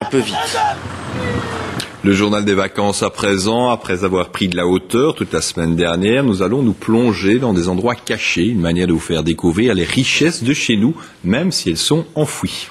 un peu vite. Le journal des vacances à présent, après avoir pris de la hauteur toute la semaine dernière, nous allons nous plonger dans des endroits cachés, une manière de vous faire découvrir les richesses de chez nous, même si elles sont enfouies.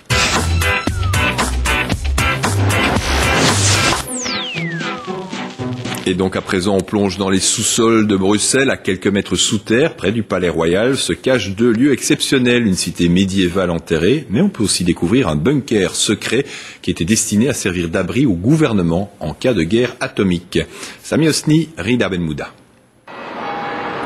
Et donc à présent, on plonge dans les sous-sols de Bruxelles, à quelques mètres sous terre, près du Palais Royal, se cachent deux lieux exceptionnels, une cité médiévale enterrée, mais on peut aussi découvrir un bunker secret qui était destiné à servir d'abri au gouvernement en cas de guerre atomique. Sami Hosni, Rida Benmouda.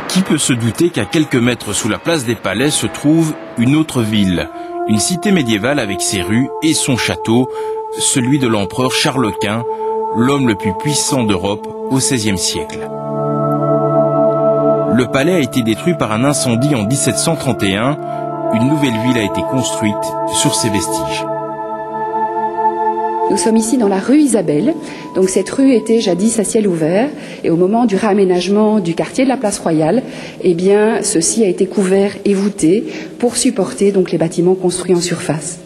Qui peut se douter qu'à quelques mètres sous la place des Palais se trouve une autre ville, une cité médiévale avec ses rues et son château, celui de l'empereur Charles Quint, l'homme le plus puissant d'Europe au XVIe siècle. Le palais a été détruit par un incendie en 1731. Une nouvelle ville a été construite sur ses vestiges. Nous sommes ici dans la rue Isabelle. Donc cette rue était jadis à ciel ouvert et au moment du réaménagement du quartier de la Place Royale, eh bien, ceci a été couvert et voûté pour supporter donc les bâtiments construits en surface.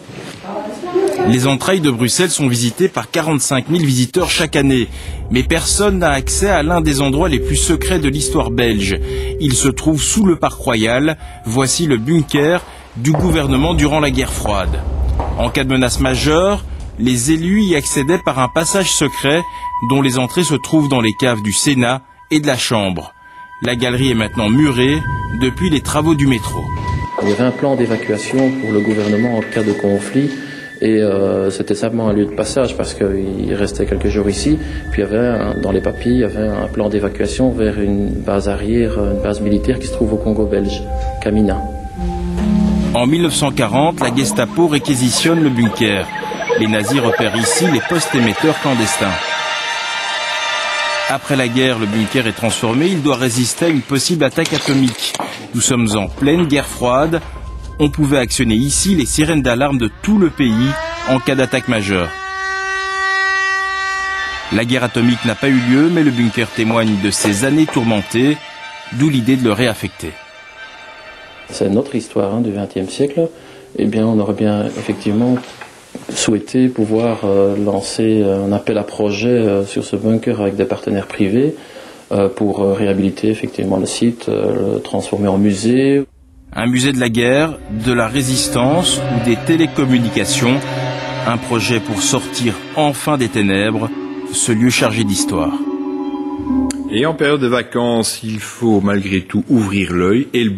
Les entrailles de Bruxelles sont visitées par 45 000 visiteurs chaque année. Mais personne n'a accès à l'un des endroits les plus secrets de l'histoire belge. Il se trouve sous le parc royal. Voici le bunker du gouvernement durant la guerre froide. En cas de menace majeure, les élus y accédaient par un passage secret dont les entrées se trouvent dans les caves du Sénat et de la Chambre. La galerie est maintenant murée depuis les travaux du métro. Il y avait un plan d'évacuation pour le gouvernement en cas de conflit. Et c'était simplement un lieu de passage parce qu'il restait quelques jours ici. Puis il y avait dans les papiers, il y avait un plan d'évacuation vers une base arrière, une base militaire qui se trouve au Congo belge, Kamina. En 1940, la Gestapo réquisitionne le bunker. Les nazis repèrent ici les postes émetteurs clandestins. Après la guerre, le bunker est transformé. Il doit résister à une possible attaque atomique. Nous sommes en pleine guerre froide. On pouvait actionner ici les sirènes d'alarme de tout le pays en cas d'attaque majeure. La guerre atomique n'a pas eu lieu, mais le bunker témoigne de ces années tourmentées, d'où l'idée de le réaffecter. C'est notre histoire du XXe siècle. Eh bien, on aurait bien effectivement souhaité pouvoir lancer un appel à projet sur ce bunker avec des partenaires privés pour réhabiliter effectivement le site, le transformer en musée. Un musée de la guerre, de la résistance ou des télécommunications. Un projet pour sortir enfin des ténèbres, ce lieu chargé d'histoire. Et en période de vacances, il faut malgré tout ouvrir l'œil et le